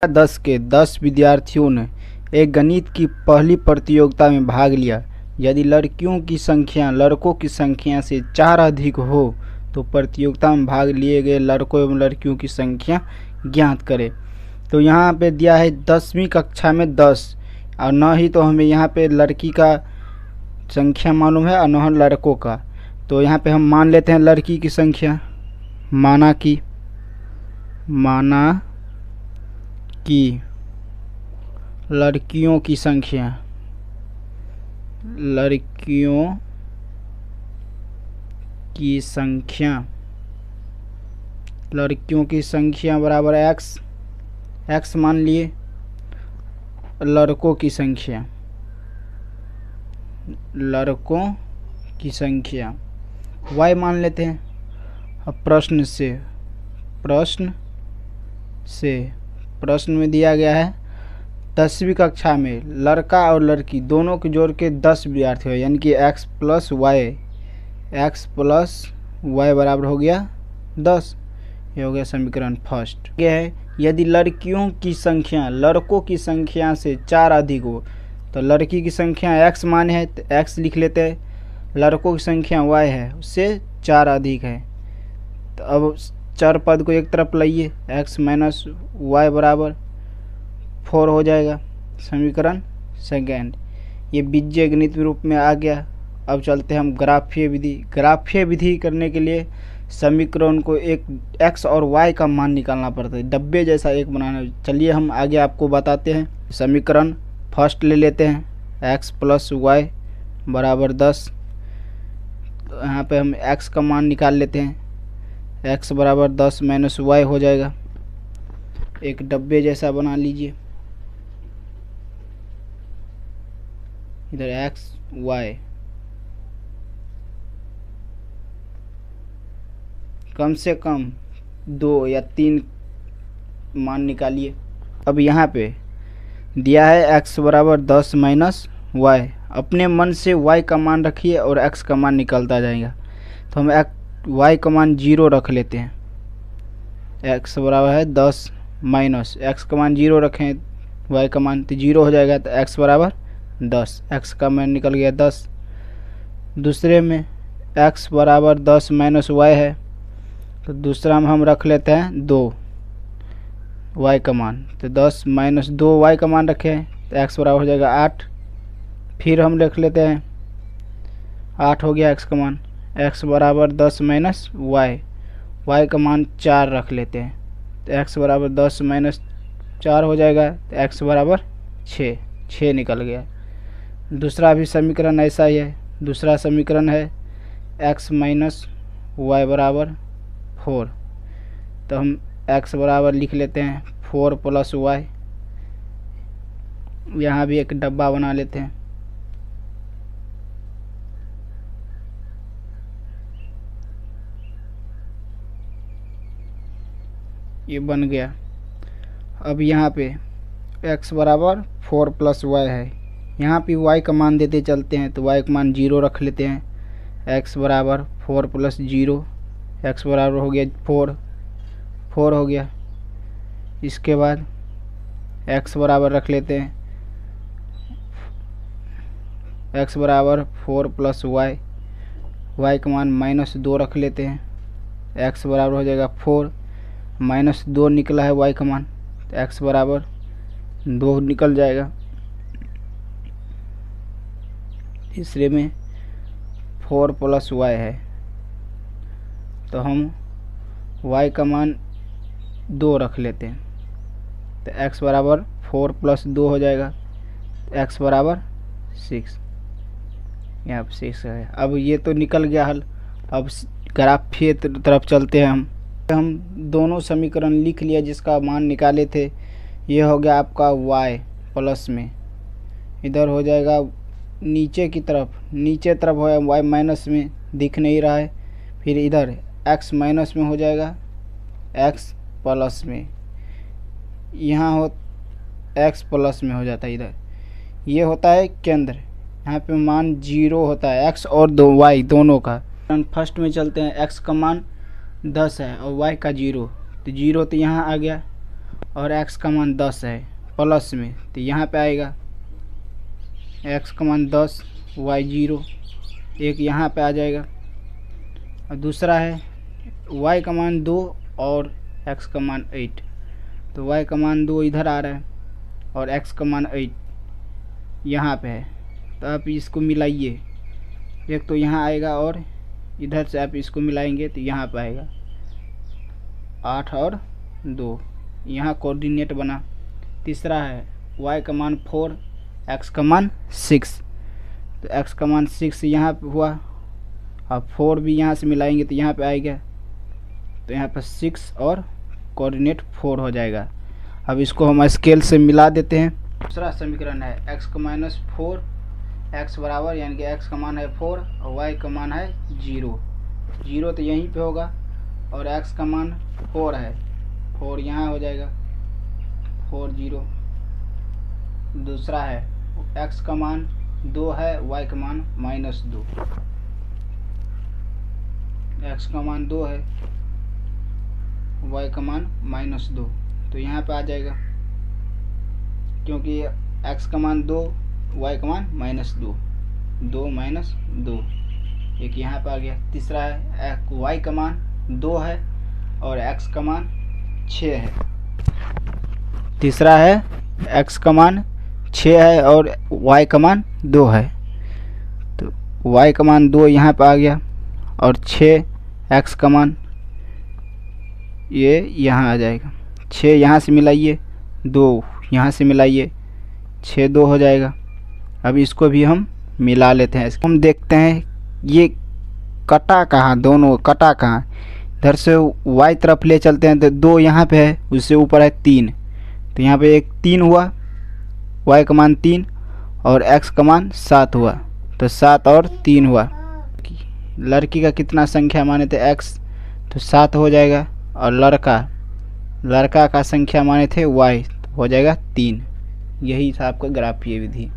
10 के 10 विद्यार्थियों ने एक गणित की पहली प्रतियोगिता में भाग लिया। यदि लड़कियों की संख्या लड़कों की संख्या से 4 अधिक हो तो प्रतियोगिता में भाग लिए गए लड़कों एवं लड़कियों की संख्या ज्ञात करें। तो यहाँ पे दिया है 10वीं कक्षा में 10 और न ही तो हमें यहाँ पे लड़की का संख्या मालूम है और न लड़कों का। तो यहाँ पे हम मान लेते हैं लड़की की संख्या, माना कि लड़कियों की संख्या बराबर x मान लिए। लड़कों की संख्या y मान लेते हैं। अब प्रश्न में दिया गया है 10वीं कक्षा में लड़का और लड़की दोनों के जोड़ के 10 विद्यार्थी है, यानी कि x प्लस वाई बराबर हो गया 10। ये हो गया समीकरण फर्स्ट। ये है यदि लड़कियों की संख्या लड़कों की संख्या से 4 अधिक हो तो लड़की की संख्या x मान है तो x लिख लेते हैं, लड़कों की संख्या y है उससे 4 अधिक है। तो अब चर पद को एक तरफ लाइए, x माइनस वाई बराबर 4 हो जाएगा समीकरण सेकेंड। ये बीजीय गणित रूप में आ गया। अब चलते हैं हम ग्राफीय विधि करने के लिए समीकरण को एक x और y का मान निकालना पड़ता है, डब्बे जैसा एक बनाना। चलिए हम आगे आपको बताते हैं। समीकरण फर्स्ट ले लेते हैं, x प्लस वाई बराबर 10। तो यहाँ पे हम x का मान निकाल लेते हैं, x बराबर 10 माइनस वाई हो जाएगा। एक डब्बे जैसा बना लीजिए, इधर x y। कम से कम 2 या 3 मान निकालिए। अब यहाँ पे दिया है x बराबर 10 माइनस वाई। अपने मन से y का मान रखिए और x का मान निकलता जाएगा। तो हम y का मान 0 रख लेते हैं। x बराबर है 10 माइनस x का मान 0 रखें, y का मान तो 0 हो जाएगा। तो x बराबर 10, x का मान निकल गया 10। दूसरे में x बराबर 10 माइनस y है, तो दूसरा में हम रख लेते हैं 2 y का मान। तो 10 माइनस 2 y का मान रखें तो x बराबर हो जाएगा 8। फिर हम रख लेते हैं 8 हो गया x का मान। x बराबर 10 माइनस y का मान 4 रख लेते हैं तो x बराबर 10 माइनस 4 हो जाएगा। तो x बराबर 6 निकल गया। दूसरा भी समीकरण ऐसा ही है। दूसरा समीकरण है x माइनस वाई बराबर 4। तो हम x बराबर लिख लेते हैं 4 प्लस वाई। यहाँ भी एक डब्बा बना लेते हैं। ये बन गया। अब यहाँ पे x बराबर 4 प्लस वाई है, यहाँ पे y का मान देते चलते हैं। तो y का मान 0 रख लेते हैं। x बराबर 4 प्लस 0, x बराबर हो गया 4 हो गया। इसके बाद x बराबर रख लेते हैं, x बराबर 4 प्लस y का मान -2 रख लेते हैं। x बराबर हो जाएगा 4, -2 निकला है y का मान, तो x बराबर 2 निकल जाएगा। तीसरे में 4 प्लस वाई है, तो हम y का मान 2 रख लेते हैं। तो x बराबर 4 प्लस 2 हो जाएगा, तो x बराबर 6। यहाँ पर 6 है। अब ये तो निकल गया हल। अब ग्राफीय तरफ चलते हैं हम दोनों समीकरण लिख लिया जिसका मान निकाले थे। ये हो गया आपका y प्लस में, इधर हो जाएगा नीचे तरफ हो y माइनस में, दिख नहीं रहा है। फिर इधर x माइनस में हो जाएगा x प्लस में, यहाँ हो x प्लस में हो जाता है। इधर ये होता है केंद्र, यहाँ पे मान 0 होता है x और y दोनों का। फर्स्ट में चलते हैं। x का मान 10 है और y का 0, तो 0 तो यहाँ आ गया और x का मान 10 है प्लस में, तो यहाँ पे आएगा x का मान 10 y 0, एक यहाँ पे आ जाएगा। और दूसरा है y का मान 2 और x का मान 8, तो y का मान 2 इधर आ रहा है और x का मान 8 यहाँ पे है। तो आप इसको मिलाइए, एक तो यहाँ आएगा और इधर से आप इसको मिलाएंगे तो यहाँ पे आएगा 8 और 2, यहाँ कोऑर्डिनेट बना। तीसरा है y का मान 4 x का मान 6, तो x का मान 6 यहाँ पे हुआ, अब 4 भी यहाँ से मिलाएंगे तो यहाँ पे आएगा, तो यहाँ पर 6 और कोऑर्डिनेट 4 हो जाएगा। अब इसको हम स्केल से मिला देते हैं। दूसरा समीकरण है x का माइनस 4, x बराबर यानी कि x का मान है 4 और y का मान है 0, 0 तो यहीं पे होगा और x का मान 4 है, 4 यहाँ हो जाएगा 4 0। दूसरा है x का मान 2 है, y का मान -2, x का मान 2 है, y का मान -2, तो यहाँ पे आ जाएगा क्योंकि x का मान 2 y का मान -2, 2 -2, एक यहाँ पे आ गया। तीसरा है y का मान 2 है और x का मान 6 है। तीसरा है x का मान 6 है और y का मान 2 है, तो y का मान 2 यहाँ पे आ गया और 6 x का मान ये यहाँ आ जाएगा। 6 यहाँ से मिलाइए, 2 यहाँ से मिलाइए, 6 2 हो जाएगा। अब इसको भी हम मिला लेते हैं। हम देखते हैं ये कटा कहाँ, दोनों कटा कहाँ। इधर से y तरफ ले चलते हैं तो 2 यहाँ पे है, उससे ऊपर है 3, तो यहाँ पे एक 3 हुआ, y का मान 3 और x का मान 7 हुआ, तो 7 और 3 हुआ। लड़की का कितना संख्या माने थे x, तो 7 हो जाएगा, और लड़का का संख्या माने थे y, तो हो जाएगा 3। यही था आपका ग्राफीय विधि।